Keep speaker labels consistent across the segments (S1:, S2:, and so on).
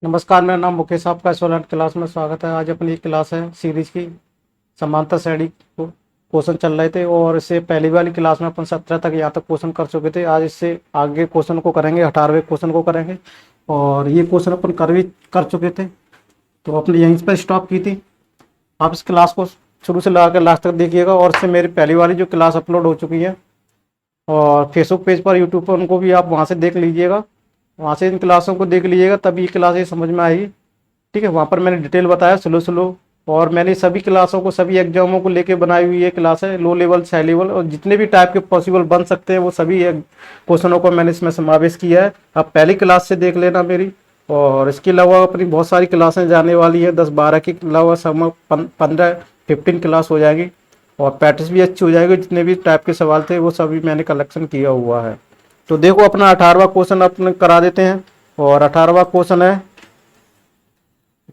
S1: नमस्कार, मेरा नाम मुकेश, आपका सोलह क्लास में स्वागत है। आज अपनी क्लास है सीरीज की समांतर श्रेणी को क्वेश्चन चल रहे थे और इससे पहली वाली क्लास में अपन 17 तक यहाँ तक क्वेश्चन कर चुके थे। आज इससे आगे क्वेश्चन को करेंगे, 18वें क्वेश्चन को करेंगे और ये क्वेश्चन अपन कर चुके थे तो अपने यहीं पर स्टॉप की थी। आप इस क्लास को शुरू से लगा कर लास्ट तक देखिएगा और इससे मेरी पहली वाली जो क्लास अपलोड हो चुकी है और फेसबुक पेज पर, यूट्यूब पर, उनको भी आप वहाँ से देख लीजिएगा। वहाँ से इन क्लासों को देख लीजिएगा तभी ये क्लास ये समझ में आएगी। ठीक है, वहाँ पर मैंने डिटेल बताया स्लो स्लो और मैंने सभी क्लासों को, सभी एग्जामों को लेके बनाई हुई ये क्लास है। लो लेवल, हाई लेवल और जितने भी टाइप के पॉसिबल बन सकते हैं वो सभी क्वेश्चनों को मैंने इसमें समावेश किया है। आप पहली क्लास से देख लेना मेरी। और इसके अलावा अपनी बहुत सारी क्लासें जाने वाली है, 10-12 के अलावा सब 15-15 क्लास हो जाएगी और प्रैक्टिस भी अच्छी हो जाएगी। जितने भी टाइप के सवाल थे वो सभी मैंने कलेक्शन किया हुआ है। तो देखो अपना 18वां क्वेश्चन अपने करा देते हैं। और 18वां क्वेश्चन है,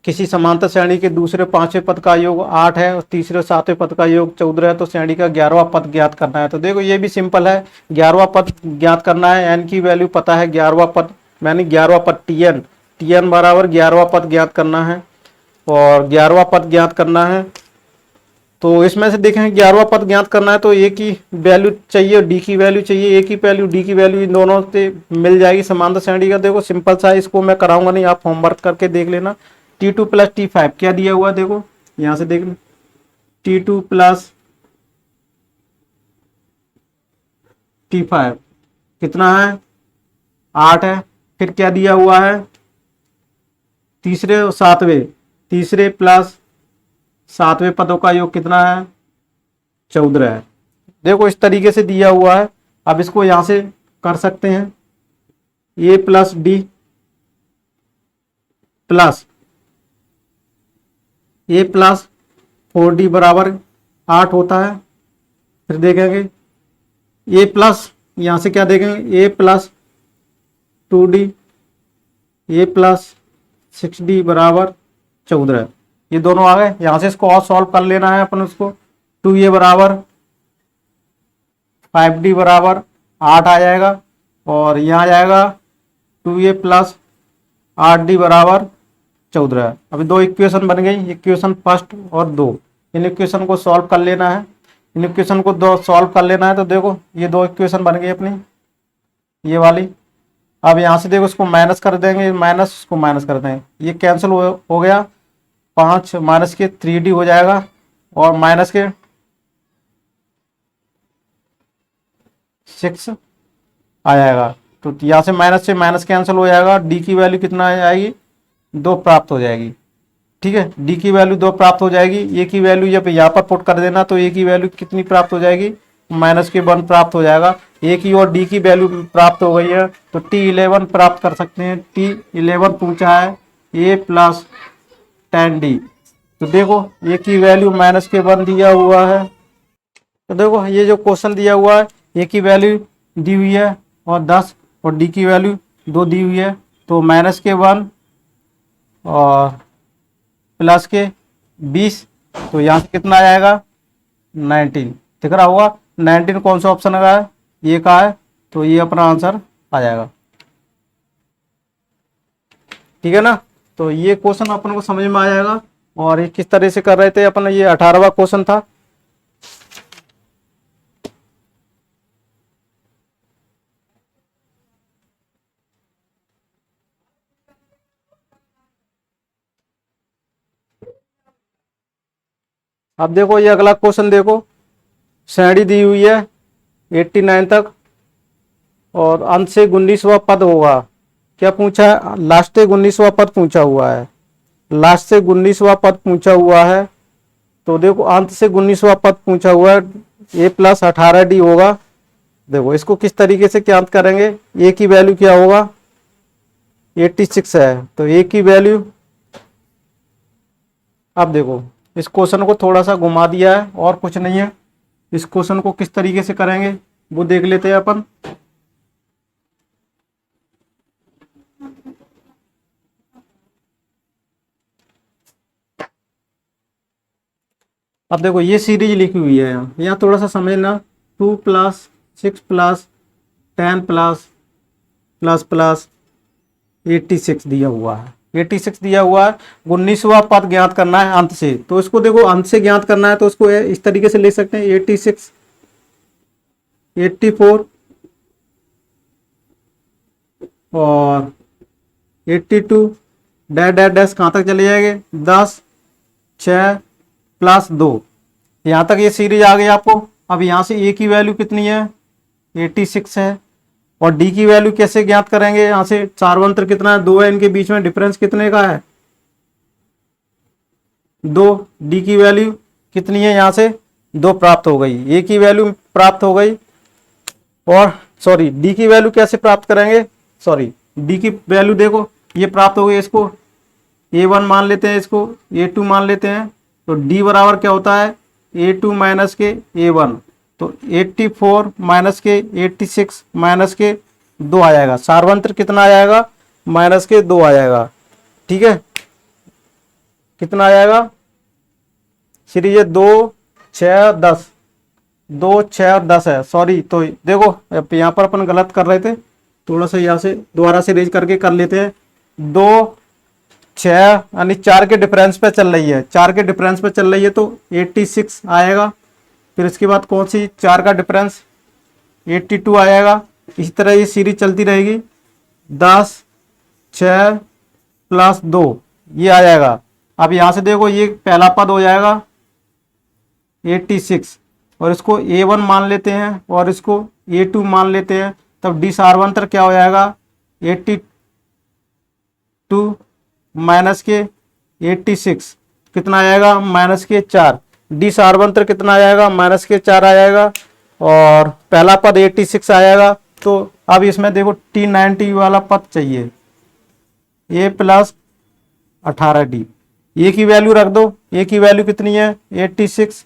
S1: किसी समांतर श्रेणी के दूसरे पांचवें पद का योग 8 है और तीसरे सातवें पद का योग 14 है तो श्रेणी का 11वां पद ज्ञात करना है। तो देखो ये भी सिंपल है, 11वां पद ज्ञात करना है। एन की वैल्यू पता है, 11वां पद मैंने 11वां पद टी एन बराबर 11वां पद ज्ञात करना है और 11वां पद ज्ञात करना है। तो इसमें से देखें 11वां पद ज्ञात करना है तो ए की वैल्यू चाहिए, डी की वैल्यू चाहिए। ए की वैल्यू, डी की वैल्यू, इन दोनों से मिल जाएगी समांतर श्रेणी का। देखो सिंपल सा है, इसको मैं कराऊंगा नहीं, आप होमवर्क करके देख लेना। T2 प्लस T5 क्या दिया हुआ है, देखो यहां से देख लो। T2 प्लस T5 कितना है, 8 है। फिर क्या दिया हुआ है, तीसरे और सातवें, तीसरे प्लस सातवें पदों का योग कितना है, 14 है। देखो इस तरीके से दिया हुआ है। अब इसको यहां से कर सकते हैं, ए प्लस डी प्लस ए प्लस 4D बराबर 8 होता है। फिर देखेंगे ए प्लस, यहां से क्या देखेंगे, ए प्लस 2D, ए प्लस 6D बराबर 14। ये दोनों आ गए। यहां से इसको और सॉल्व कर लेना है अपन। उसको 2A बराबर 5D बराबर 8 आ जाएगा और यहाँ आ जाएगा 2A प्लस 8D बराबर 14। अभी दो इक्वेशन बन गई, इक्वेशन फर्स्ट और 2। इन इक्वेशन को सॉल्व कर लेना है, इन इक्वेशन को दो सॉल्व कर लेना है। तो देखो ये दो इक्वेशन बन गई अपनी, ये वाली। अब यहाँ से देखो इसको माइनस कर देंगे, माइनस इसको माइनस कर देंगे, ये कैंसिल हो गया। 5 माइनस के 3D हो जाएगा और माइनस के 6 आ जाएगा। तो यहाँ से माइनस कैंसिल हो जाएगा। डी की वैल्यू कितना आ जाएगी, 2 प्राप्त हो जाएगी। ठीक है, डी की वैल्यू 2 प्राप्त हो जाएगी। ए की वैल्यू जब यहाँ पर पुट कर देना तो ए की वैल्यू कितनी प्राप्त हो जाएगी, माइनस के 1 प्राप्त हो जाएगा। ए की और डी की वैल्यू प्राप्त हो गई है तो T11 प्राप्त कर सकते हैं। T11 पूछा है, ए प्लस 10D। तो देखो ए की वैल्यू माइनस के 1 दिया हुआ है। तो देखो ये जो क्वेश्चन दिया हुआ है, ए की वैल्यू दी हुई है और 10 और डी की वैल्यू 2 दी हुई है। तो माइनस के 1 और प्लस के 20, तो यहाँ से कितना आ जाएगा, 19। दिख रहा होगा 19 कौन सा ऑप्शन का है, ये का है। तो ये अपना आंसर आ जाएगा। ठीक है ना। तो ये क्वेश्चन अपन को समझ में आ जाएगा। और ये किस तरह से कर रहे थे अपन, ये 18वां क्वेश्चन था। अब देखो ये अगला क्वेश्चन देखो, श्रेणी दी हुई है 89 तक और अंत से 19वां पद होगा। क्या पूछा है, लास्ट से 19वां पद पूछा हुआ है, लास्ट से 19वां पद पूछा हुआ है। तो देखो अंत से 19वां पद पूछा हुआ है, ए प्लस 18D होगा। देखो इसको किस तरीके से ज्ञात करेंगे, ए की वैल्यू क्या होगा, 86 है। तो ए की वैल्यू, अब देखो इस क्वेश्चन को थोड़ा सा घुमा दिया है और कुछ नहीं है। इस क्वेश्चन को किस तरीके से करेंगे वो देख लेते हैं अपन। अब देखो ये सीरीज लिखी हुई है, यहाँ थोड़ा सा समझना। 2 plus 6 plus 10 plus plus plus 86 दिया हुआ है। 86 दिया हुआ है, 19वां पद ज्ञात करना है अंत से। तो इसको देखो अंत से ज्ञात करना है तो इसको इस तरीके से ले सकते हैं 86, 84 और 82 डैश डैश डैश कहाँ तक चले जाएंगे 10, 6 प्लस 2, यहाँ तक ये सीरीज आ गई आपको। अब यहाँ से ए की वैल्यू कितनी है 86 है, और डी की वैल्यू कैसे ज्ञात करेंगे, यहाँ से सार्वंत्र कितना है 2 है, इनके बीच में डिफरेंस कितने का है 2। डी की वैल्यू कितनी है, यहाँ से 2 प्राप्त हो गई, ए की वैल्यू प्राप्त हो गई। और सॉरी डी की वैल्यू कैसे प्राप्त करेंगे, सॉरी डी की वैल्यू देखो ये प्राप्त हो गई, इसको A1 मान लेते हैं, इसको A2 मान लेते हैं। तो D बराबर क्या होता है A2 माइनस के A1, तो 84 माइनस के 86 माइनस के 2 आ जाएगा, सार्वंत्र कितना आ जाएगा माइनस के 2 आ जाएगा। ठीक है, कितना आ जाएगा सीरीज 2, 6, 10, 2, 6 और 10 है, सॉरी। तो देखो यहाँ पर अपन गलत कर रहे थे, थोड़ा सा यहाँ से दोबारा से रेज करके कर लेते हैं। 2, 6 यानी 4 के डिफरेंस पे चल रही है, 4 के डिफरेंस पे चल रही है तो 86 आएगा। फिर इसके बाद कौन सी 4 का डिफरेंस 82 आएगा। इसी तरह ये सीरीज चलती रहेगी, 10, 6 प्लस 2 ये आ जाएगा। अब यहाँ से देखो ये पहला पद हो जाएगा 86 और इसको A1 मान लेते हैं और इसको A2 मान लेते हैं, तब डी सार्वंत्र क्या हो जाएगा 82 माइनस के 86 कितना आएगा माइनस के 4, डी सार्वंत्र कितना आ जाएगा माइनस के 4 आ जाएगा और पहला पद 86 आएगा। तो अब इसमें देखो T90 वाला पद चाहिए, A प्लस 18D, ए की वैल्यू रख दो, ए की वैल्यू कितनी है 86,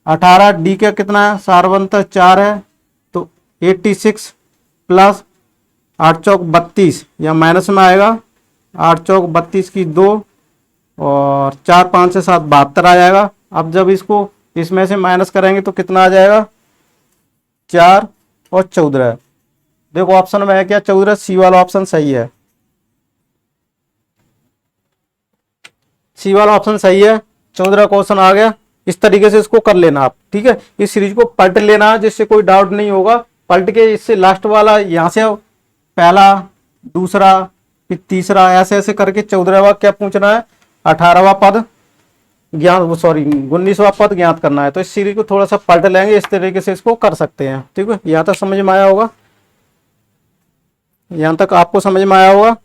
S1: 18 डी का कितना है सार्वंत्र 4 है, तो 86 प्लस 8 चौक 32 या माइनस में आएगा, 8 चौक 32 की 2 और 4 5 से 7 72 आ जाएगा। अब जब इसको इसमें से माइनस करेंगे तो कितना आ जाएगा 4 और 14। देखो ऑप्शन में है क्या 14, सी वाला ऑप्शन सही है, सी वाला ऑप्शन सही है, 14 क्वेश्चन आ गया। इस तरीके से इसको कर लेना आप, ठीक है। इस सीरीज को पलट लेना जिससे कोई डाउट नहीं होगा, पलट के इससे लास्ट वाला यहाँ से पहला दूसरा फिर तीसरा ऐसे ऐसे करके 14वां क्या पूछना है 18वां पद ज्ञात, सॉरी 19वां पद ज्ञात करना है। तो इस सीरीज को थोड़ा सा पलट लेंगे, इस तरीके से इसको कर सकते हैं, ठीक है। यहाँ तक समझ में आया होगा, यहाँ तक आपको समझ में आया होगा।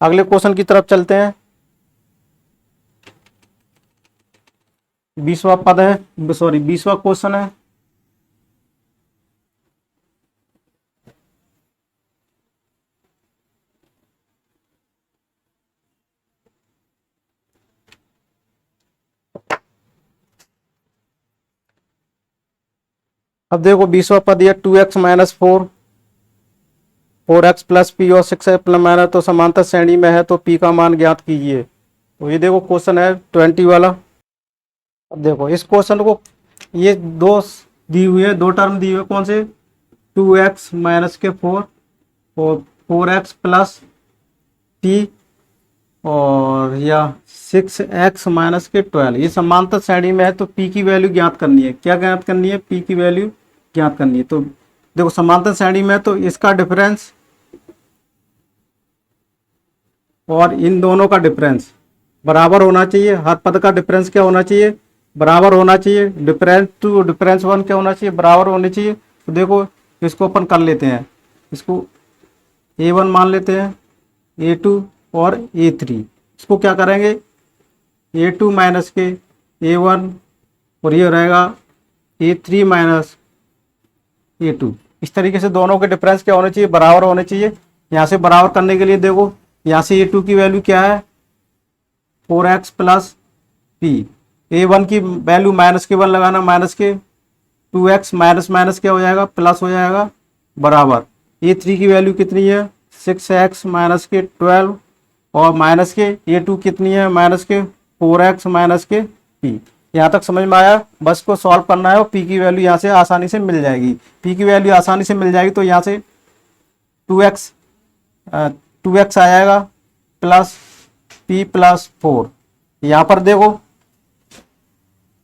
S1: अगले क्वेश्चन की तरफ चलते हैं। 20वां पद है, सॉरी 20वां क्वेश्चन है। अब देखो 20वां पद यह 2x minus 4, 4x plus P और 6 माइनस, तो समांतर श्रेणी में है तो p का मान ज्ञात कीजिए। तो ये देखो क्वेश्चन है 20 वाला। अब देखो इस क्वेश्चन को ये दो दी हुई है, दो टर्म दी हुई है, कौन से 2x माइनस के 4 और 4x प्लस p और या 6x माइनस के 12। ये समांतर श्रेणी में है तो p की वैल्यू ज्ञात करनी है। क्या ज्ञात करनी है p की वैल्यू ज्ञात करनी है। तो देखो समांतर श्रेणी में तो इसका डिफरेंस और इन दोनों का डिफरेंस बराबर होना चाहिए। हर पद का डिफरेंस क्या होना चाहिए बराबर होना चाहिए। डिफरेंस टू डिफरेंस वन क्या होना चाहिए बराबर होने चाहिए। तो देखो इसको अपन कर लेते हैं, इसको A1 मान लेते हैं, A2 और A3। इसको क्या करेंगे A2 माइनस के A1 और ये रहेगा A3 माइनस A2। इस तरीके से दोनों के डिफरेंस क्या होने चाहिए बराबर होने चाहिए। यहाँ से बराबर करने के लिए देखो यहाँ से A2 की वैल्यू क्या है 4x प्लस p, A1 की वैल्यू माइनस के 1 लगाना, माइनस के 2x माइनस माइनस क्या हो जाएगा प्लस हो जाएगा बराबर। A3 की वैल्यू कितनी है 6x माइनस के 12 और माइनस के A2 कितनी है माइनस के 4x माइनस के p। यहाँ तक समझ में आया। बस को सॉल्व करना है और p की वैल्यू यहाँ से आसानी से मिल जाएगी। p की वैल्यू आसानी से मिल जाएगी तो यहाँ से 2x 2x आ जाएगा प्लस p प्लस 4। यहाँ पर देखो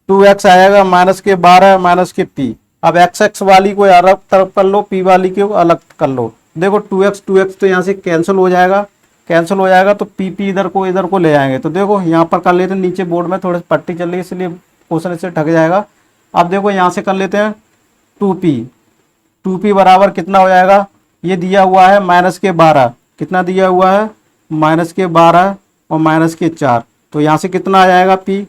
S1: 2x आएगा माइनस के 12 माइनस के p। अब x वाली को अलग तरफ कर लो, p वाली को अलग कर लो। देखो 2x तो यहाँ से कैंसिल हो जाएगा, तो p इधर को ले आएंगे। तो देखो यहाँ पर कर लेते हैं, नीचे बोर्ड में थोड़ी पट्टी चल रही है इसलिए क्वेश्चन इससे ढक जाएगा। अब देखो यहाँ से कर लेते हैं 2p बराबर कितना हो जाएगा, ये दिया हुआ है माइनस के 12, कितना दिया हुआ है माइनस के 12 और माइनस के 4। तो यहाँ से कितना आ जाएगा p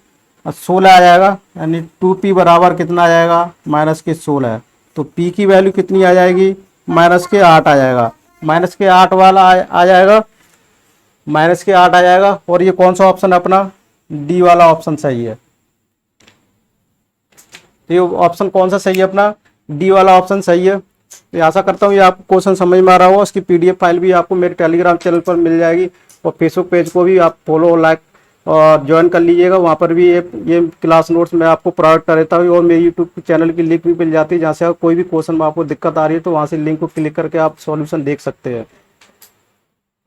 S1: 16 आ जाएगा, यानी 2p बराबर कितना आ जाएगा माइनस के 16। तो p की वैल्यू कितनी आ जाएगी माइनस के 8 आ जाएगा, माइनस के 8 वाला आ जाएगा, माइनस के 8 आ जाएगा। और ये कौन सा ऑप्शन अपना डी वाला ऑप्शन सही है। तो ये ऑप्शन कौन सा सही है अपना, डी वाला ऑप्शन सही है। तो आशा करता हूँ ये आपको क्वेश्चन समझ में आ रहा होगा। उसकी पीडीएफ फाइल भी आपको मेरे टेलीग्राम चैनल पर मिल जाएगी और फेसबुक पेज को भी आप फॉलो लाइक और ज्वाइन कर लीजिएगा। वहाँ पर भी ये क्लास नोट्स मैं आपको प्रोवाइड कर देता हूँ और मेरे यूट्यूब चैनल की लिंक भी मिल जाती है, जहाँ से कोई भी क्वेश्चन में आपको दिक्कत आ रही है तो वहाँ से लिंक को क्लिक करके आप सॉल्यूशन देख सकते हैं।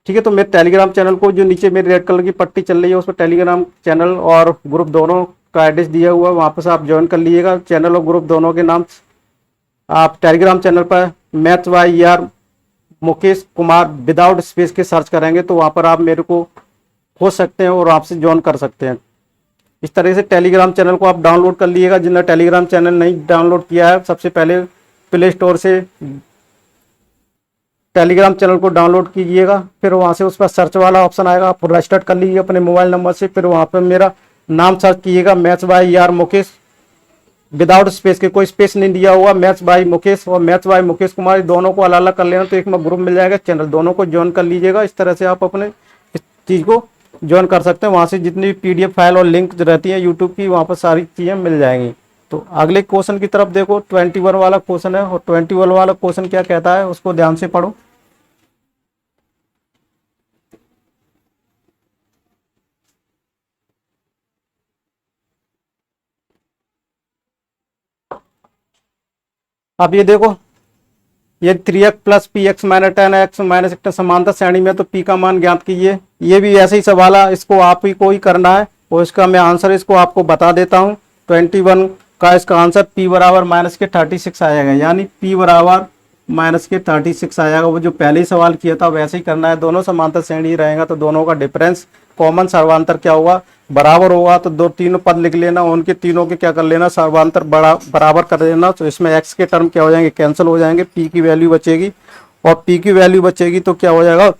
S1: ठीक है, तो मेरे टेलीग्राम चैनल को जो नीचे मेरी रेड कलर की पट्टी चल रही है उस पर टेलीग्राम चैनल और ग्रुप दोनों का एड्रेस दिया हुआ है, वहाँ पर से आप ज्वाइन कर लीजिएगा। चैनल और ग्रुप दोनों के नाम आप टेलीग्राम चैनल पर maths by ER Mukesh Kumar without space के सर्च करेंगे तो वहाँ पर आप मेरे को हो सकते हैं और आपसे ज्वाइन कर सकते हैं। इस तरह से टेलीग्राम चैनल को आप डाउनलोड कर लीजिएगा। जिन्होंने टेलीग्राम चैनल नहीं डाउनलोड किया है सबसे पहले प्ले स्टोर से टेलीग्राम चैनल को डाउनलोड कीजिएगा, फिर वहाँ से उस पर सर्च वाला ऑप्शन आएगा, आप रजिस्टर कर लीजिए अपने मोबाइल नंबर से। फिर वहाँ पर मेरा नाम सर्च कीजिएगा maths by ER Mukesh without space के, कोई स्पेस नहीं दिया हुआ, मैथ्स बाय मुकेश और मैथ्स बाय मुकेश कुमार दोनों को अलग अलग कर लेना तो एक में ग्रुप मिल जाएगा। चैनल दोनों को ज्वाइन कर लीजिएगा। इस तरह से आप अपने इस चीज़ को ज्वाइन कर सकते हैं। वहाँ से जितनी भी पीडीएफ फाइल और लिंक रहती है यूट्यूब की वहाँ पर सारी चीज़ें मिल जाएंगी। तो अगले क्वेश्चन की तरफ देखो, 21 वाला क्वेश्चन है और 21 वाला क्वेश्चन क्या कहता है उसको ध्यान से पढ़ो। अब ये देखो, ये 3x plus P x minus 10x minus एक समांतर श्रेणी में तो p का मान ज्ञात कीजिए। ये भी ऐसे ही सवाल है, इसको आप ही को ही करना है और इसका मैं आंसर इसको आपको बता देता हूँ। 21 का इसका आंसर p बराबर माइनस के 36 आ जाएगा, यानी p बराबर माइनस के 36 आ जाएगा। वो जो पहले ही सवाल किया था वैसे ही करना है। दोनों समांतर श्रेणी रहेगा तो दोनों का डिफरेंस कॉमन सर्वांतर क्या होगा बराबर होगा। तो दो तीनों पद लिख लेना, उनके तीनों के क्या कर लेना सर्वांतर बराबर कर देना। तो इसमें x के टर्म क्या हो जाएंगे कैंसिल हो जाएंगे, p की वैल्यू बचेगी और p की वैल्यू बचेगी तो क्या हो जाएगा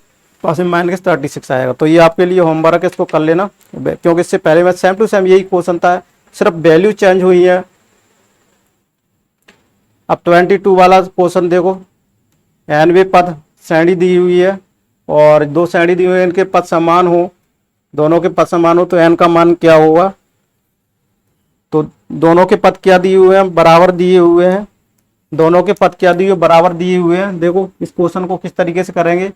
S1: पास में माइनस 36 आएगा। तो ये आपके लिए होमवर्क है, इसको कर लेना क्योंकि इससे पहले मैं सेम टू सेम यही क्वेश्चन था, सिर्फ वैल्यू चेंज हुई है। अब 22 वाला क्वेश्चन देखो, nवें पद श्रेणी दी हुई है और दो श्रेणी दी हुई है, इनके पद समान हो, दोनों के पद समान हो तो n का मान क्या होगा। तो दोनों के पद क्या दिए हुए हैं बराबर दिए हुए हैं, दोनों के पद क्या दिए हुए बराबर दिए हुए हैं। देखो इस क्वेश्चन को किस तरीके से करेंगे,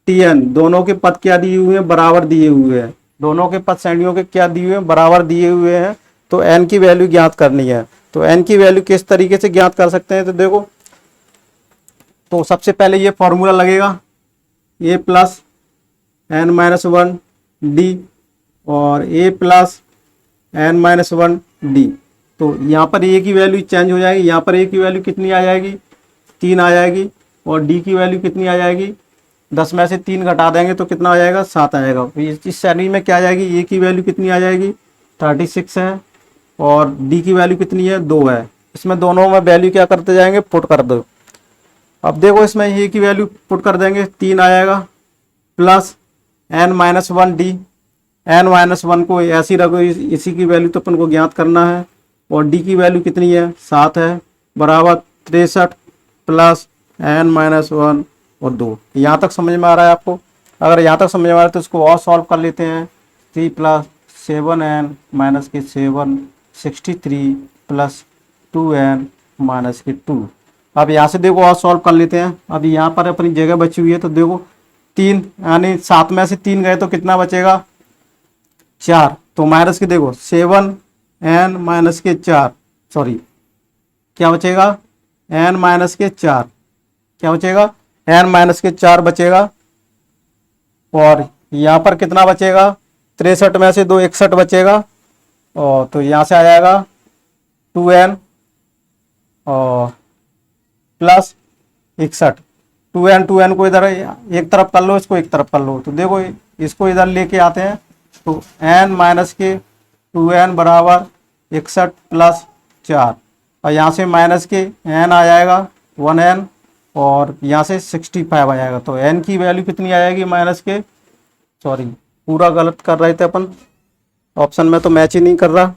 S1: tn दोनों के पद क्या दिए हुए हैं बराबर दिए हुए हैं, दोनों के पद श्रेणियों के क्या दिए हुए हैं बराबर दिए हुए हैं। तो n की वैल्यू ज्ञात करनी है। तो n की वैल्यू किस तरीके से ज्ञात कर सकते हैं, तो देखो तो सबसे पहले ये फॉर्मूला लगेगा a plus n minus 1 D और a plus n minus 1 D. तो यहाँ पर a की वैल्यू चेंज हो जाएगी, यहाँ पर a की वैल्यू कितनी आ जाएगी 3 आ जाएगी और d की वैल्यू कितनी आ जाएगी 10 में से 3 घटा देंगे तो कितना आ जाएगा 7 आ जाएगा। तो इस श्रेणी में क्या आ जाएगी, a की वैल्यू कितनी आ जाएगी 36 है और d की वैल्यू कितनी है 2 है। इसमें दोनों में वैल्यू क्या करते जाएंगे पुट कर दो। अब देखो इसमें a की वैल्यू पुट कर देंगे 3 आ जाएगा plus n minus 1 D, n minus 1 को ऐसी रखो, इसी की वैल्यू तो अपन को ज्ञात करना है और d की वैल्यू कितनी है 7 है बराबर 63 प्लस n माइनस 1 और 2। यहाँ तक समझ में आ रहा है आपको। अगर यहाँ तक समझ में आ रहा है तो इसको और सॉल्व कर लेते हैं। 3 प्लस 7n माइनस के 7 63 प्लस 2n माइनस के 2। अब यहाँ से देखो और सॉल्व कर लेते हैं। अब यहाँ पर अपनी जगह बची हुई है तो देखो 3 यानी 7 में से 3 गए तो कितना बचेगा 4। तो माइनस के देखो 7n माइनस के 4 सॉरी क्या बचेगा n माइनस के 4 क्या बचेगा n माइनस के 4 बचेगा और यहाँ पर कितना बचेगा, 63 में से 2 61 बचेगा, और तो यहाँ से आ जाएगा 2n और प्लस 61। 2n को इधर एक तरफ कर लो, इसको एक तरफ कर लो, तो देखो इसको इधर लेके आते हैं, तो n माइनस के 2n बराबर 61 प्लस 4, और यहाँ से माइनस के n आ जाएगा 1n, और यहाँ से 65 आ जाएगा। तो n की वैल्यू कितनी आ जाएगी, माइनस के, सॉरी पूरा गलत कर रहे थे अपन, ऑप्शन में तो मैच ही नहीं कर रहा।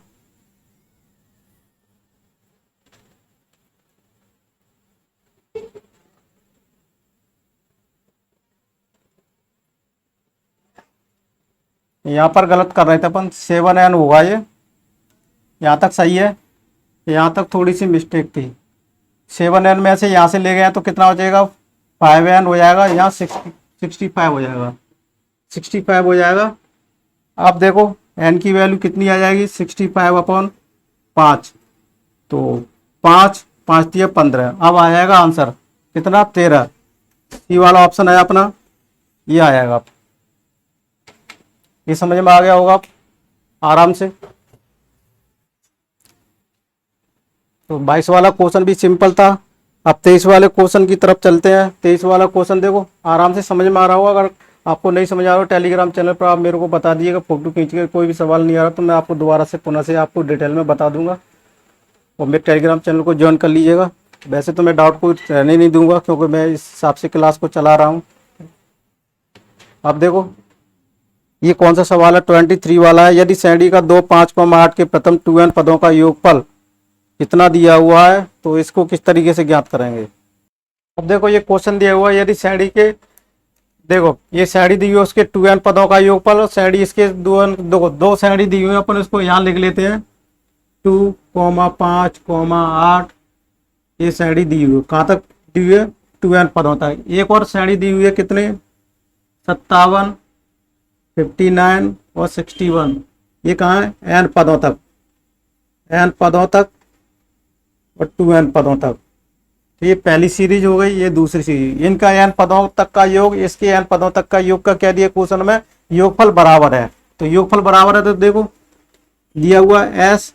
S1: यहाँ पर गलत कर रहे थे अपन, 7n होगा ये, यहाँ तक सही है, यहाँ तक थोड़ी सी मिस्टेक थी। 7n में से यहाँ से ले गए तो कितना हो जाएगा, 5n हो जाएगा, यहाँ 65 हो जाएगा, 65 हो जाएगा। अब देखो n की वैल्यू कितनी आ जाएगी, 65/5, तो 5 5 दिया 15, अब आ जाएगा आंसर कितना, 13। सी वाला ऑप्शन है अपना, ये आ जाएगा। ये समझ में आ गया होगा आप आराम से। तो 22 वाला क्वेश्चन भी सिंपल था। अब 23 वाले क्वेश्चन की तरफ चलते हैं। 23 वाला क्वेश्चन देखो आराम से समझ में आ रहा होगा। अगर आपको नहीं समझ आ रहा हो टेलीग्राम चैनल पर आप मेरे को बता दीजिएगा, फोटो खींच के कोई भी सवाल नहीं आ रहा तो मैं आपको दोबारा से पुनः से आपको डिटेल में बता दूंगा, और मेरे टेलीग्राम चैनल को ज्वाइन कर लीजिएगा। वैसे तो मैं डाउट को रहने नहीं दूंगा क्योंकि मैं इस हिसाब से क्लास को चला रहा हूँ। अब देखो ये कौन सा सवाल है, 23 वाला है। यदि श्रेणी का 2 5,8 के प्रथम 2n पदों का योगफल कितना दिया हुआ है तो इसको किस तरीके से ज्ञात करेंगे। अब देखो ये क्वेश्चन दिया हुआ है, यदि श्रेणी के, देखो ये श्रेणी दी हुई है उसके 2n पदों का योगफल, और श्रेणी इसके दो श्रेणी दी हुई है, अपन इसको यहाँ लिख लेते हैं 2, 5, 8, ये श्रेणी दी हुई है। कहाँ तक दी हुई है, 2n पदों तक। एक और श्रेणी दी हुई है कितने, 57, 59 और 61, ये कहाँ है, n पदों तक, n पदों तक और 2n पदों तक। तो ये पहली सीरीज हो गई, ये दूसरी सीरीज। इनका n पदों तक का योग, इसके n पदों तक का योग का क्या दिया क्वेश्चन में, योगफल बराबर है। तो योगफल बराबर है तो देखो दिया हुआ s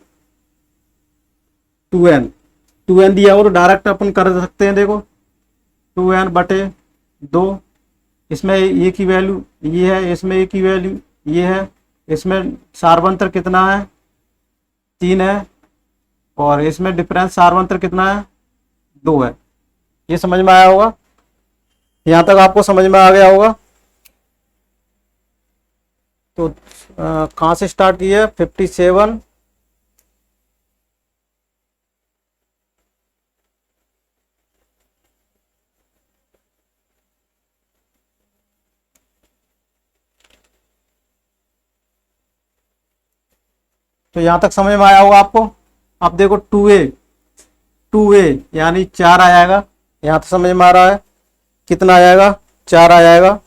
S1: 2n, 2n दिया हुआ तो डायरेक्ट अपन कर सकते हैं। देखो 2n बटे 2, इसमें ए की वैल्यू ये है, इसमें ए की वैल्यू ये है, इसमें सार्वंतर कितना है, 3 है, और इसमें डिफरेंस सार्वंतर कितना है, 2 है। ये समझ में आया होगा, यहाँ तक आपको समझ में आ गया होगा। तो कहाँ से स्टार्ट किया, 57, तो यहां तक समझ में आया होगा आपको। अब देखो 2a यानी 4 आ जाएगा, यहां तक समझ में आ रहा है, कितना आ जाएगा, 4 आ जाएगा।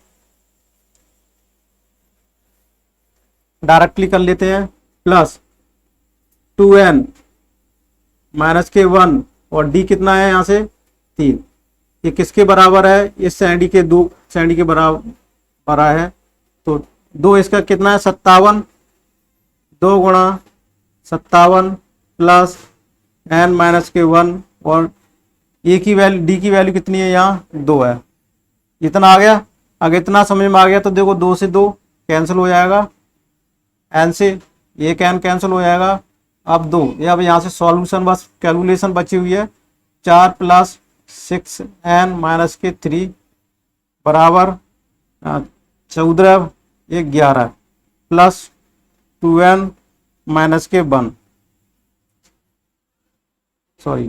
S1: डायरेक्टली कर लेते हैं, प्लस 2n माइनस के 1, और d कितना है यहाँ से 3, ये किसके बराबर है, इस श्रेणी के 2 श्रेणी के बराबर है। तो 2 इसका कितना है, 57, 2 गुणा 57 प्लस n माइनस के 1, और ए की वैल्यू डी की वैल्यू कितनी है, यहाँ 2 है। इतना आ गया। अगर इतना समझ में आ गया तो देखो 2 से 2 कैंसिल हो जाएगा, n से एक n कैंसिल हो जाएगा। अब 2, ये अब यहाँ से सॉल्यूशन बस कैलकुलेशन बची हुई है, 4 प्लस 6n माइनस के 3 बराबर 14, ये 11 प्लस 2n माइनस के 1, सॉरी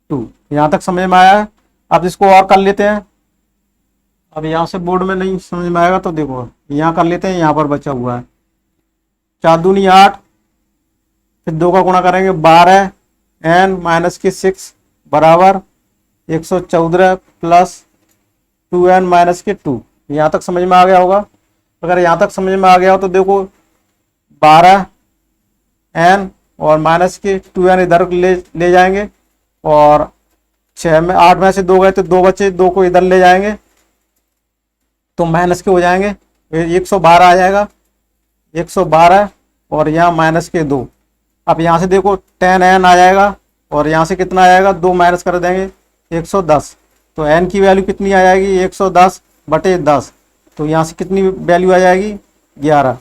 S1: 2। यहाँ तक समझ में आया है। अब इसको और कर लेते हैं। अब यहाँ से बोर्ड में नहीं समझ में आएगा तो देखो यहाँ कर लेते हैं, यहाँ पर बचा हुआ है 4 दूनी 8, फिर 2 का गुणा करेंगे 12, n माइनस के 6 बराबर 114 प्लस 2n माइनस के 2। यहाँ तक समझ में आ गया होगा। अगर यहाँ तक समझ में आ गया हो तो देखो 12 n और माइनस के 2n इधर ले जाएंगे, और 8 में से 2 गए तो 2 बचे, 2 को इधर ले जाएंगे, तो माइनस के हो जाएंगे, 112 आ जाएगा, 112 और यहाँ माइनस के 2। अब यहाँ से देखो 10n आ जाएगा और यहाँ से कितना आएगा, 2 माइनस कर देंगे 110। तो n की वैल्यू कितनी आ जाएगी, 110/10। तो यहाँ से कितनी वैल्यू आ जाएगी, 11।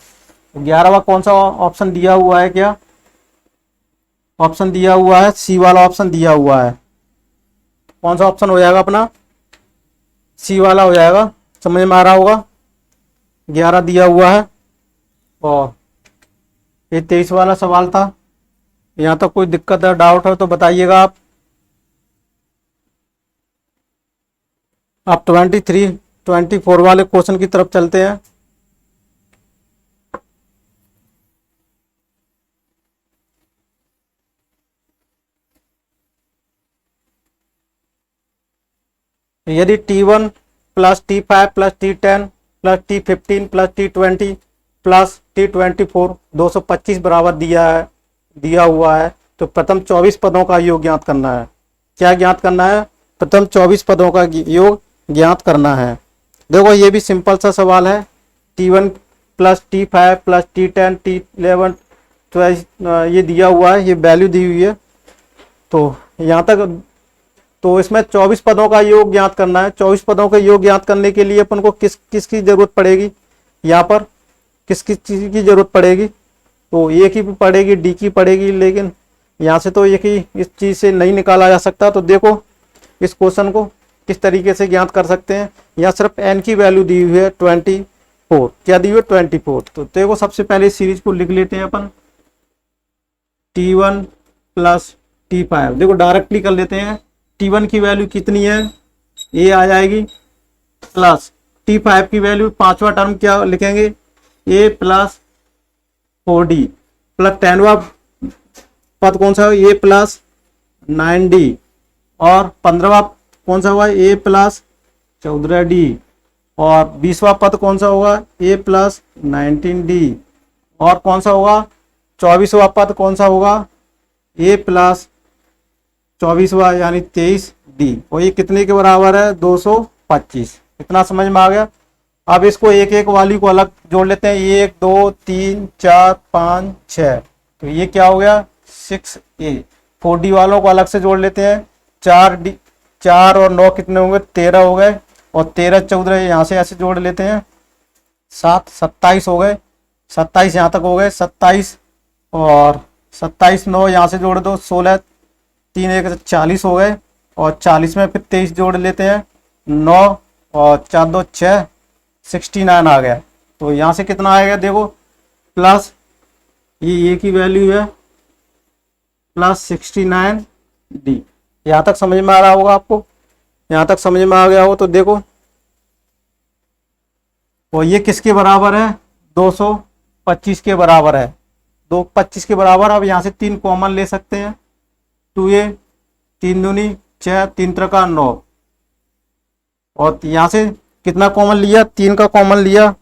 S1: तो 11वां कौन सा ऑप्शन दिया हुआ है, क्या ऑप्शन दिया हुआ है, सी वाला ऑप्शन दिया हुआ है। कौन सा ऑप्शन हो जाएगा अपना, सी वाला हो जाएगा। समझ में आ रहा होगा, 11 दिया हुआ है। और ये 23 वाला सवाल था। यहाँ तक कोई दिक्कत है, डाउट है तो बताइएगा आप। आप 23, 24 वाले क्वेश्चन की तरफ चलते हैं। यदि T1 plus T5 plus T10 plus T15 plus T20 plus T24 225 बराबर दिया हुआ है, तो प्रथम 24 पदों का योग ज्ञात करना है। क्या ज्ञात करना है, प्रथम 24 पदों का योग ज्ञात करना है। देखो ये भी सिंपल सा सवाल है। T1 plus T5 plus T10 T11 तो ये दिया हुआ है, ये वैल्यू दी हुई है। तो यहाँ तक तो इसमें 24 पदों का योग ज्ञात करना है। 24 पदों का योग ज्ञात करने के लिए अपन को किस की जरूरत पड़ेगी, यहाँ पर किस चीज की जरूरत पड़ेगी, तो ए की भी पड़ेगी, डी की पड़ेगी, लेकिन यहाँ से तो एक ही इस चीज से नहीं निकाला जा सकता। तो देखो इस क्वेश्चन को किस तरीके से ज्ञात कर सकते हैं। यहाँ सिर्फ एन की वैल्यू दी हुई है 24। क्या दी हुई है, 24। तो देखो सबसे पहले सीरीज को लिख लेते हैं अपन, T1 प्लस T5। देखो डायरेक्टली कर लेते हैं। T1 की वैल्यू कितनी है, ए आ जाएगी, प्लस T5 की वैल्यू, पांचवा टर्म क्या लिखेंगे, ए प्लस 4D प्लस 10वां पद कौन सा है, ए प्लस 9D और 15वां कौन सा हुआ, ए प्लस 14D और 20वां पद कौन सा होगा, ए प्लस 19D और कौन सा होगा, 24वां पद कौन सा होगा, ए प्लस 24वां यानी 23D। और ये कितने के बराबर है, 225। इतना समझ में आ गया। अब इसको एक एक वाली को अलग जोड़ लेते हैं, 1 2 3 4 5 6। तो ये क्या हो गया, 6A। 4D वालों को अलग से जोड़ लेते हैं, 4 और 9 कितने होंगे, 13 हो गए। और 13 14 यहाँ से ऐसे जोड़ लेते हैं, 7 27 हो गए। 27 यहाँ तक हो गए, 27 और 27 9 यहाँ से जोड़ दो, 16 3 1 40 हो गए। और 40 में फिर 23 जोड़ लेते हैं, 9 और 4 2 6 69 आ गया। तो यहाँ से कितना आएगा, देखो प्लस ये ए की वैल्यू है प्लस 69D। यहाँ तक समझ में आ रहा होगा आपको, यहाँ तक समझ में आ गया हो तो देखो। और ये किसके बराबर है, 225 के बराबर है, 225 के बराबर। अब यहाँ से 3 कॉमन ले सकते हैं, 2A 3 दूनी 6 3 त्रिका 9। और यहाँ से कितना कॉमन लिया, 3 का कॉमन लिया,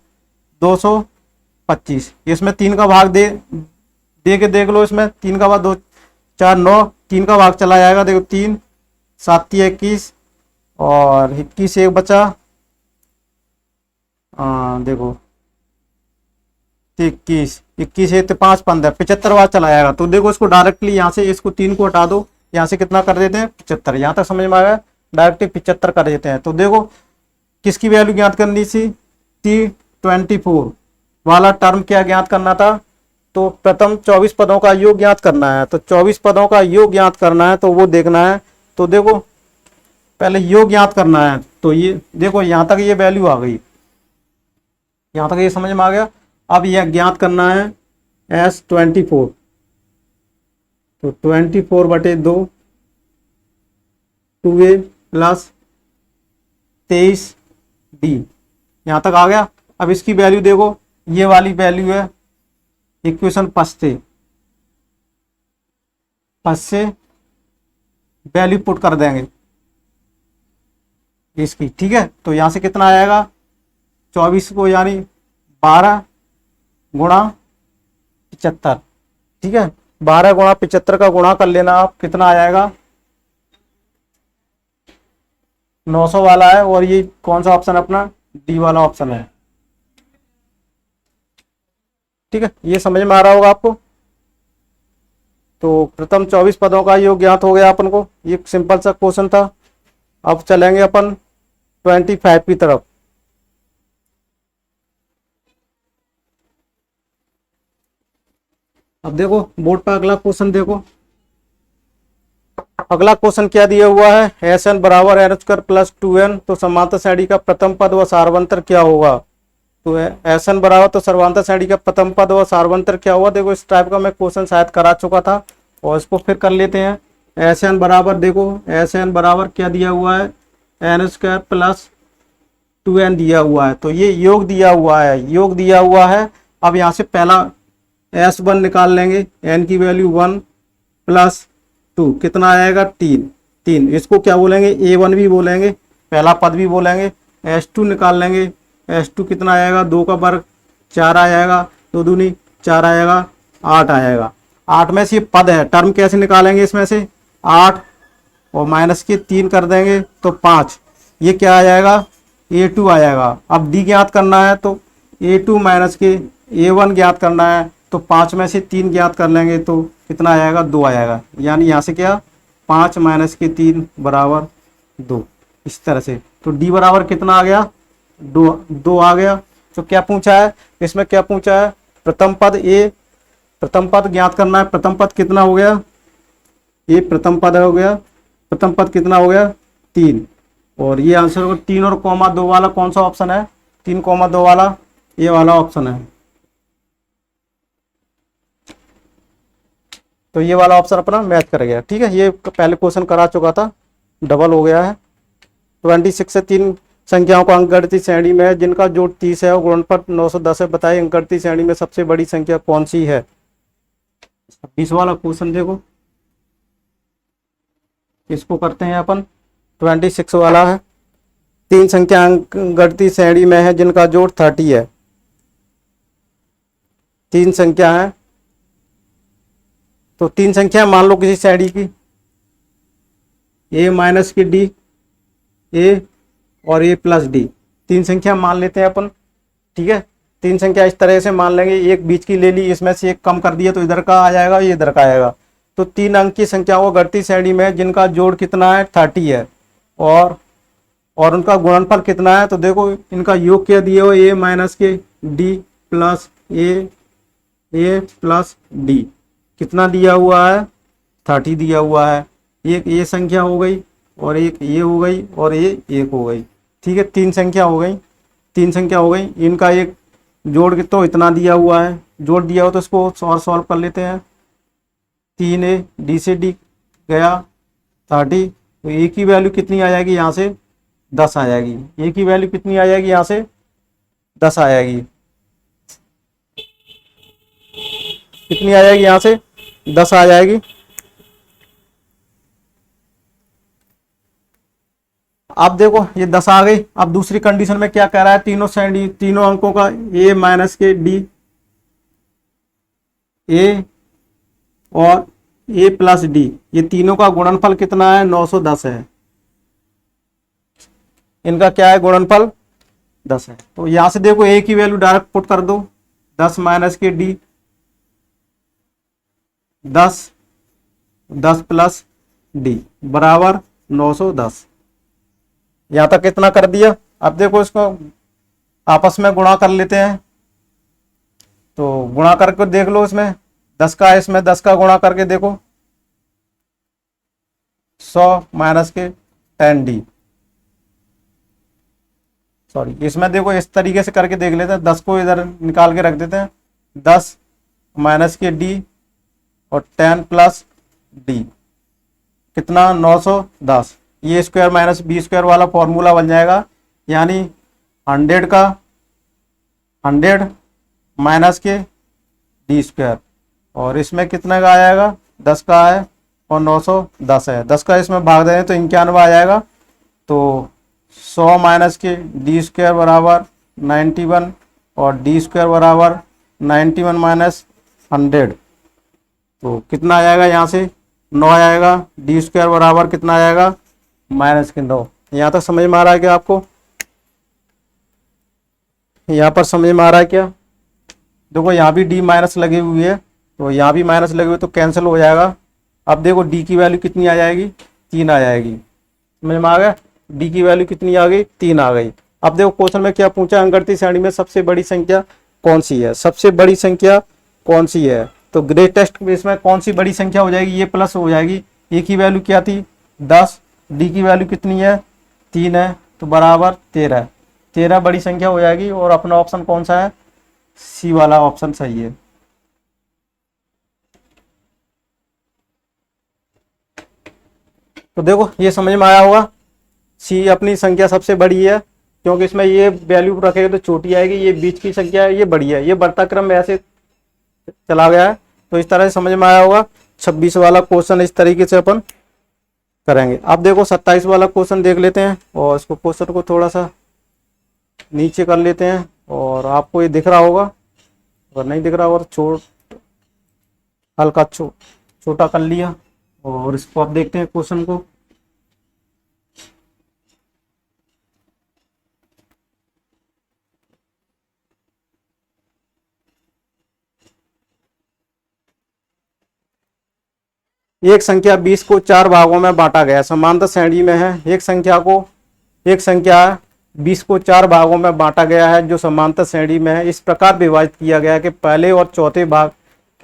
S1: 225। इसमें 3 का भाग दे के देख लो, इसमें 3 का भाग 2 4 9, 3 का भाग चला जाएगा। देखो 3 7 21 और 21 एक बचा, देखो 21 21 एक 5 15 75 बार चला जाएगा। तो देखो इसको डायरेक्टली यहाँ से इसको 3 को हटा दो, यहाँ से कितना कर देते हैं, 75। यहाँ तक समझ में आ गया, डायरेक्टली 75 कर देते हैं। तो देखो किसकी वैल्यू ज्ञात करनी थी, T24 वाला टर्म क्या ज्ञात करना था, तो प्रथम 24 पदों का योग ज्ञात करना है। तो 24 पदों का योग ज्ञात करना है, तो वो देखना है। तो देखो पहले योग ज्ञात करना है। तो ये देखो यहाँ तक ये वैल्यू आ गई, यहाँ तक ये समझ में आ गया। अब यह ज्ञात करना है S24। तो 24/2 2A प्लस 23D, यहाँ तक आ गया। अब इसकी वैल्यू देखो, ये वाली वैल्यू है इक्वेशन 5 से वैल्यू पुट कर देंगे इसकी, ठीक है। तो यहाँ से कितना आएगा, 24 को यानी 12 गुणा 75, ठीक है। 12 गुणा 75 का गुणा कर लेना आप, कितना आ जाएगा, 900 वाला है। और ये कौन सा ऑप्शन अपना, डी वाला ऑप्शन है। ठीक है, ये समझ में आ रहा होगा आपको। तो प्रथम 24 पदों का योग ज्ञात हो गया अपन को, ये सिंपल सा क्वेश्चन था। अब चलेंगे अपन 25 की तरफ। अब देखो बोर्ड पर अगला क्वेश्चन देखो। अगला क्वेश्चन क्या दिया हुआ है, एस एन बराबर एन स्क्वायर प्लस 2n, तो समांतर श्रेणी का प्रथम पद व सार्वंतर क्या होगा। तो एस एन बराबर, तो सर्वांतर श्रेणी का प्रथम पद व सार्वंतर क्या हुआ। देखो इस टाइप का मैं क्वेश्चन शायद करा चुका था और इसको फिर कर लेते हैं। एस एन बराबर, देखो एस एन बराबर क्या दिया हुआ है, एन स्क्वायर प्लस 2n दिया हुआ है। तो ये योग दिया हुआ है, योग दिया हुआ है। अब यहाँ से पहला S1 निकाल लेंगे, n की वैल्यू 1 प्लस 2 कितना आएगा 3। 3 इसको क्या बोलेंगे, A1 भी बोलेंगे, पहला पद भी बोलेंगे। S2 निकाल लेंगे, S2 कितना आएगा 2 का वर्ग 4 आएगा, 2 दूनी 4 आएगा, 8 आएगा। 8 में से ये पद है, टर्म कैसे निकालेंगे, इसमें से 8 और माइनस के 3 कर देंगे तो 5, ये क्या आ जाएगा A2 आएगा। अब D ज्ञात करना है तो A2 माइनस के A1 ज्ञात करना है, तो 5 में से 3 ज्ञात कर लेंगे तो कितना आएगा 2 आएगा। यानी यहाँ से क्या 5 माइनस के 3 बराबर 2, इस तरह से। तो D बराबर कितना आ गया 2 आ गया। तो क्या पूछा है इसमें, क्या पूछा है प्रथम पद A, प्रथम पद ज्ञात करना है। प्रथम पद कितना हो गया, ये प्रथम पद हो गया, प्रथम पद कितना हो गया 3, और ये आंसर होगा 3 और कॉमा 2 वाला कौन सा ऑप्शन है, 3 कॉमा 2 वाला ये वाला ऑप्शन है। तो ये वाला ऑप्शन अपना मैच कर गया। ठीक है, ये पहले क्वेश्चन करा चुका था, डबल हो गया है। 26 से 3 संख्याओं का अंकगणितीय श्रेणी में है जिनका जोड़ 30 है और गुणनफल 910 है, बताइए अंकगणितीय श्रेणी में सबसे बड़ी संख्या कौन सी है। 26 वाला क्वेश्चन देखो, इसको करते हैं अपन। 26 वाला है, 3 संख्या अंकगणितीय श्रेणी में है जिनका जोड़ 30 है। 3 संख्या है, तो 3 संख्या मान लो किसी श्रेणी की, a माइनस की d, a और a प्लस d, 3 संख्या मान लेते हैं अपन। ठीक है, 3 संख्या इस तरह से मान लेंगे, एक बीच की ले ली, इसमें से एक कम कर दिया तो इधर का आ जाएगा, ये इधर का आएगा। तो 3 अंक की संख्याओं को घटती श्रेणी में जिनका जोड़ कितना है 30 है, और उनका गुणनफल कितना है। तो देखो इनका योग क्या दिया हुआ, a माइनस के d plus a plus d कितना दिया हुआ है 30 दिया हुआ है। एक ये संख्या हो गई और एक ये हो गई और ये एक हो गई। ठीक है, 3 संख्या हो गई, 3 संख्या हो गई, इनका एक जोड़ तो इतना दिया हुआ है, जोड़ दिया हो तो इसको और सॉल्व कर लेते हैं। 3a d से d गया 30, तो a की वैल्यू कितनी आ जाएगी यहाँ से 10 आ जाएगी। a की वैल्यू कितनी आ जाएगी यहाँ से 10 आ जाएगी, कितनी आ जाएगी यहाँ से 10 आ जाएगी। अब देखो ये 10 आ गई। अब दूसरी कंडीशन में क्या कह रहा है, तीनों श्रेणी, तीनों अंकों का a माइनस के d, a और a प्लस d, ये तीनों का गुणनफल कितना है 910 है। इनका क्या है गुणनफल 10 है। तो यहां से देखो a की वैल्यू डायरेक्ट पुट कर दो, 10 माइनस के d, 10 प्लस d बराबर 910। यहां तक कितना कर दिया। अब देखो इसको आपस में गुणा कर लेते हैं, तो गुणा करके देख लो, इसमें 10 का है, इसमें 10 का गुणा करके देखो, 100 माइनस के 10d, सॉरी इसमें देखो इस तरीके से करके देख लेते हैं। 10 को इधर निकाल के रख देते हैं, 10 माइनस के d और 10 प्लस d कितना 910। ये स्क्वायर माइनस बी स्क्वायर वाला फॉर्मूला बन जाएगा, यानी 100 का 100 माइनस के डी स्क्वायर, और इसमें कितने का आ जाएगा 10 का है और 910 है। 10 का इसमें भाग दें तो 91 आ जाएगा। तो 100 माइनस के डी स्क्वायर बराबर 91 और डी स्क्वायर बराबर 91 माइनस 100, तो कितना आ जाएगा यहाँ से 9 आएगा। डी स्क्वायर बराबर कितना आएगा -9। यहाँ तक समझ में आ रहा है क्या आपको। यहाँ पर समझ में आ रहा है क्या? देखो यहाँ भी डी माइनस लगे हुए है, तो यहाँ भी माइनस लगे हुए तो कैंसिल हो जाएगा। अब देखो डी की वैल्यू कितनी आ जाएगी? 3 आ जाएगी। समझ में आ गया? डी की वैल्यू कितनी आ गई? 3 आ गई। अब देखो क्वेश्चन में क्या पूछा, अंगरती श्रेणी में सबसे बड़ी संख्या कौन सी है? सबसे बड़ी संख्या कौन सी है? तो ग्रेटेस्ट इसमें कौन सी बड़ी संख्या हो जाएगी? ये प्लस हो जाएगी। ए की वैल्यू क्या थी? 10। डी की वैल्यू कितनी है? 3 है, तो बराबर 13। 13 बड़ी संख्या हो जाएगी। और अपना ऑप्शन कौन सा है? सी वाला ऑप्शन सही है। तो देखो ये समझ में आया होगा, सी अपनी संख्या सबसे बड़ी है, क्योंकि इसमें ये वैल्यू रखेगा तो छोटी आएगी, ये बीच की संख्या है, ये बड़ी है। ये बढ़ता क्रम में ऐसे चला गया है, तो इस तरह से समझ में आया होगा। 26 वाला क्वेश्चन इस तरीके से अपन करेंगे। अब देखो 27 वाला क्वेश्चन देख लेते हैं, और इसको क्वेश्चन को थोड़ा सा नीचे कर लेते हैं, और आपको ये दिख रहा होगा। अगर नहीं दिख रहा होगा तो हल्का छोटा कर लिया, और इसको आप देखते हैं क्वेश्चन को। एक संख्या 20 को 4 भागों में बांटा गया, समांतर श्रेणी में है। एक संख्या 20 को 4 भागों में बांटा गया है जो समांतर श्रेणी में है। इस प्रकार विभाजित किया गया है कि पहले और चौथे भाग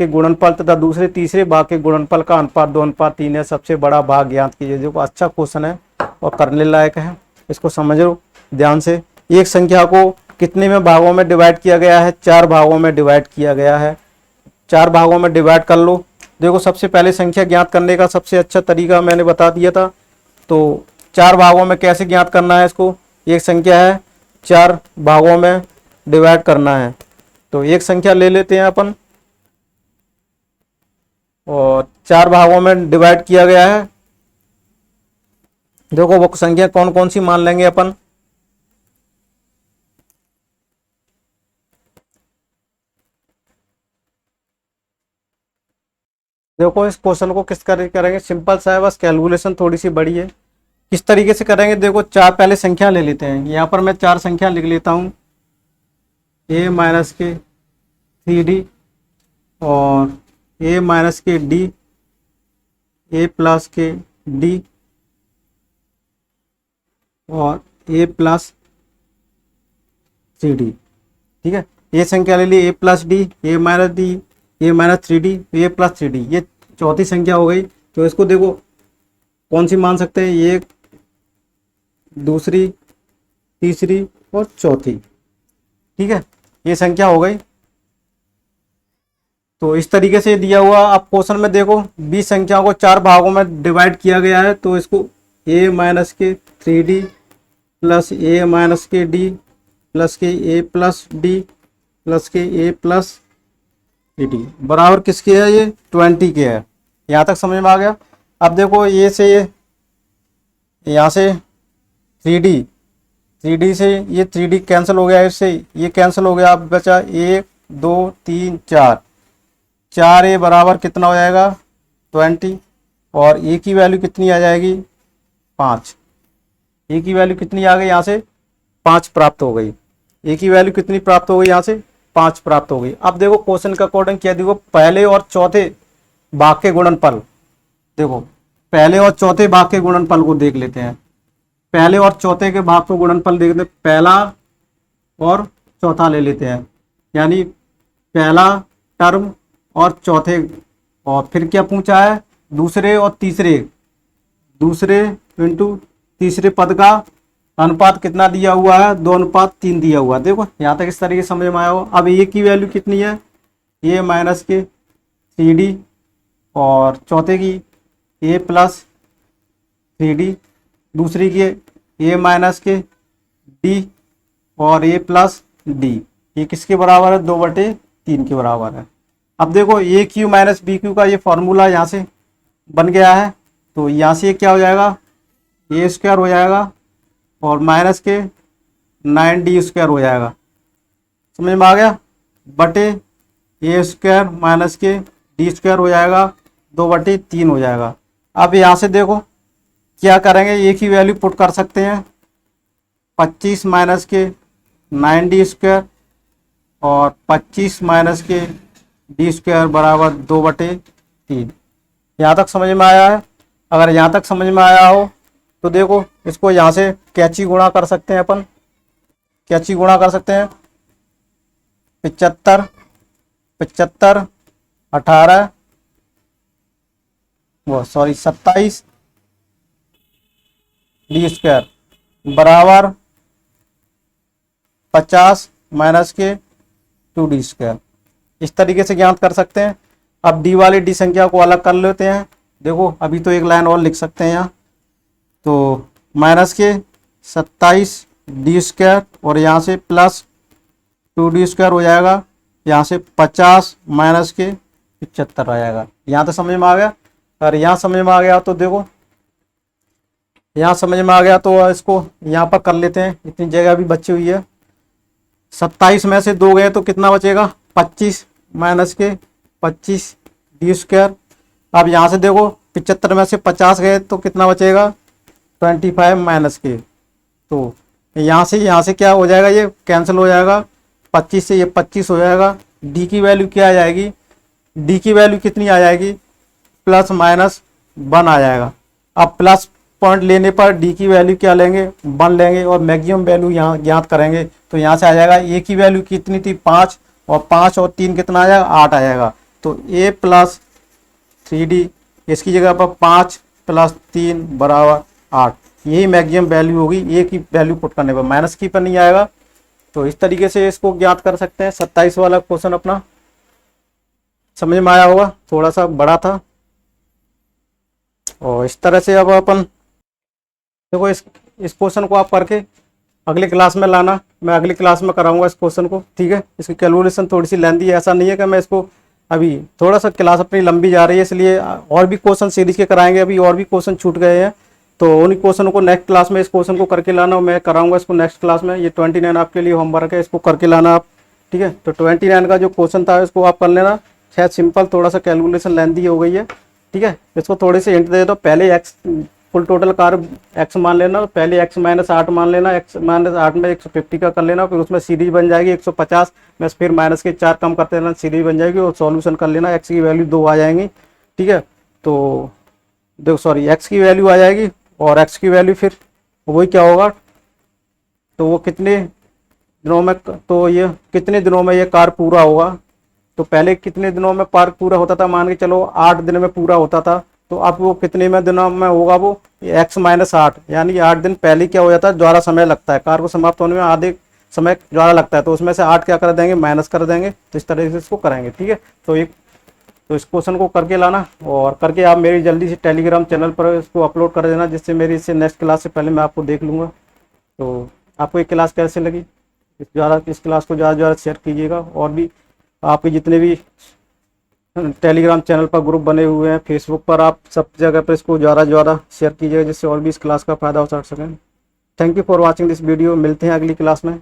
S1: के गुणनफल तथा दूसरे तीसरे भाग के गुणनफल का अनुपात 2:3 है। सबसे बड़ा भाग ज्ञात कीजिए। देखो अच्छा क्वेश्चन है और करने लायक है, इसको समझो ध्यान से। एक संख्या को कितने में भागों में डिवाइड किया गया है? 4 भागों में डिवाइड किया गया है। 4 भागों में डिवाइड कर लो। देखो सबसे पहले संख्या ज्ञात करने का सबसे अच्छा तरीका मैंने बता दिया था। तो 4 भागों में कैसे ज्ञात करना है इसको? एक संख्या है, 4 भागों में डिवाइड करना है। तो एक संख्या ले लेते हैं अपन, और 4 भागों में डिवाइड किया गया है। देखो वो संख्या कौन कौन सी मान लेंगे अपन? देखो इस क्वेश्चन को किस तरह करेंगे, सिंपल सा है, बस कैलकुलेशन थोड़ी सी बड़ी है। किस तरीके से करेंगे? देखो 4 पहले संख्या ले लेते हैं। यहाँ पर मैं 4 संख्या लिख लेता हूँ। a माइनस के 3d, और a माइनस के d, a प्लस के d, और a प्लस 3d। ठीक है, ये संख्या ले ली a plus D, a minus D, a minus 3d, a plus 3d। ये चौथी संख्या हो गई। तो इसको देखो कौन सी मान सकते हैं? ये दूसरी, तीसरी और चौथी। ठीक है, ये संख्या हो गई। तो इस तरीके से दिया हुआ। अब क्वेश्चन में देखो 20 संख्याओं को 4 भागों में डिवाइड किया गया है। तो इसको a माइनस के 3d प्लस a माइनस के d प्लस के a प्लस d प्लस के a प्लस 3d बराबर किसके है? ये 20 के है। यहाँ तक समझ में आ गया। अब देखो ये से यहाँ से 3d से ये 3d कैंसिल हो गया, इससे ये कैंसिल हो गया। अब बचा 1 2 3 4, 4a बराबर कितना हो जाएगा? 20। और a की वैल्यू कितनी आ जाएगी? 5। a की वैल्यू कितनी आ गई? यहाँ से 5 प्राप्त हो गई। a की वैल्यू कितनी प्राप्त हो गई? यहाँ से 5 प्राप्त हो गई। अब देखो क्वेश्चन का अकॉर्डिंग क्या, देखो पहले और चौथे भाग के गुणनफल। देखो पहले और चौथे भाग के गुणनफल को देख लेते हैं। पहले और चौथे के भाग को गुणनफल देखते हैं। पहला और चौथा ले लेते हैं, यानी पहला टर्म और चौथे, और फिर क्या पूछा है? दूसरे और तीसरे, दूसरे इंटू तीसरे पद का अनुपात कितना दिया हुआ है? 2:3 दिया हुआ है। देखो यहाँ तक इस तरीके से समझ में आया हो। अब a की वैल्यू कितनी है? a माइनस के 3d, और चौथे की a प्लस 3d, दूसरी की a माइनस के d और a प्लस d। ये किसके बराबर है? 2/3 के बराबर है। अब देखो ए क्यू माइनस बी क्यू का ये फॉर्मूला यहाँ से बन गया है। तो यहाँ से क्या हो जाएगा? ए स्क्वायर हो जाएगा, और माइनस के 9d स्क्वायर हो जाएगा। समझ में आ गया? बटे ए स्क्वायर माइनस के डी स्क्वायर हो जाएगा, 2/3 हो जाएगा। अब यहाँ से देखो क्या करेंगे, एक ही वैल्यू पुट कर सकते हैं। 25 माइनस के 9d स्क्वायर और 25 माइनस के डी स्क्वायर बराबर 2/3। यहाँ तक समझ में आया है? अगर यहाँ तक समझ में आया हो तो देखो इसको यहाँ से कैची गुणा कर सकते हैं अपन, कैची गुणा कर सकते हैं। 75 75 18 वो सॉरी 27 डी स्क्वायर बराबर 50 माइनस के 2d स्क्वायर। इस तरीके से ज्ञात कर सकते हैं। अब डी वाली डी संख्या को अलग कर लेते हैं। देखो अभी तो एक लाइन और लिख सकते हैं यहाँ, तो माइनस के 27 डी स्क्वायर और यहाँ से प्लस 2d स्क्वायर हो जाएगा, यहाँ से 50 माइनस के 75 आ जाएगा। यहाँ तो समझ में आ गया। अगर यहाँ समझ में आ गया तो देखो, यहाँ समझ में आ गया तो इसको यहाँ पर कर लेते हैं, इतनी जगह भी बची हुई है। 27 में से 2 गए तो कितना बचेगा? 25 माइनस के 25 डी स्क्वायर। अब यहाँ से देखो 75 में से 50 गए तो कितना बचेगा? 25 माइनस के। तो यहाँ से क्या हो जाएगा? ये कैंसिल हो जाएगा, 25 से ये 25 हो जाएगा। डी की वैल्यू क्या आ जाएगी? डी की वैल्यू कितनी आ जाएगी? प्लस माइनस 1 आ जाएगा। अब प्लस पॉइंट लेने पर डी की वैल्यू क्या लेंगे? 1 लेंगे और मैक्सिमम वैल्यू यहाँ ज्ञात करेंगे। तो यहाँ से आ जाएगा ए की वैल्यू कितनी थी? 5, और 5 और 3 कितना आ जाएगा? 8 आ जाएगा। तो ए प्लस 3d, इसकी जगह पर 5 प्लस 3 बराबर 8। यही मैक्सिमम वैल्यू होगी ए की वैल्यू पुट करने पर, माइनस की पर नहीं आएगा। तो इस तरीके से इसको ज्ञात कर सकते हैं। 27 वाला क्वेश्चन अपना समझ में आया होगा, थोड़ा सा बड़ा था। और इस तरह से अब अपन देखो इस क्वेश्चन को आप करके अगली क्लास में लाना, मैं अगली क्लास में कराऊंगा इस क्वेश्चन को, ठीक है। इसकी कैलकुलेशन थोड़ी सी लेंदी है, ऐसा नहीं है कि मैं इसको अभी थोड़ा सा क्लास अपनी लंबी जा रही है इसलिए और भी क्वेश्चन सीरीज के कराएंगे। अभी और भी क्वेश्चन छूट गए हैं, तो उन्हीं क्वेश्चन को नेक्स्ट क्लास में इस क्वेश्चन को करके लाना, और मैं कराऊंगा इसको नेक्स्ट क्लास में। ये 29 आपके लिए होमवर्क है, इसको करके लाना आप, ठीक है। तो 29 का जो क्वेश्चन था इसको आप कर लेना, शायद सिंपल, थोड़ा सा कैलकुलेशन लेंदी हो गई है, ठीक है। इसको थोड़ी सी हिंट दे दो, पहले x full total car x मान लेना, पहले x माइनस 8 मान लेना, x माइनस 8 में 150 का कर लेना, फिर उसमें सीरीज बन जाएगी 150 में, फिर माइनस के 4 कम करते रहना, सीरीज बन जाएगी और सॉल्यूशन कर लेना। x की वैल्यू 2 आ जाएंगी, ठीक है। तो देखो सॉरी x की वैल्यू आ जाएगी और x की वैल्यू फिर वही क्या होगा, तो वो कितने दिनों में, तो ये कितने दिनों में ये कार पूरा होगा। तो पहले कितने दिनों में पार्क पूरा होता था, मान के चलो 8 दिन में पूरा होता था, तो अब वो कितने में दिनों में होगा? वो x माइनस 8, यानी 8 दिन पहले क्या हो जाता है, ज्यादा समय लगता है, कार को समाप्त होने में आधे समय ज्यादा लगता है, तो उसमें से 8 क्या कर देंगे? माइनस कर देंगे। तो इस तरह से इसको कराएंगे, ठीक है। तो इस क्वेश्चन को करके लाना, और करके आप मेरी जल्दी से टेलीग्राम चैनल पर इसको अपलोड कर देना, जिससे मेरी इससे नेक्स्ट क्लास से पहले मैं आपको देख लूँगा। तो आपको ये क्लास कैसे लगी? इस क्लास को ज़्यादा से ज़्यादा शेयर कीजिएगा, और भी आपके जितने भी टेलीग्राम चैनल पर ग्रुप बने हुए हैं, फेसबुक पर, आप सब जगह पर इसको ज़्यादा से ज़्यादा शेयर कीजिएगा, जिससे और भी इस क्लास का फ़ायदा उठा सकें। Thank you for watching this video. मिलते हैं अगली क्लास में।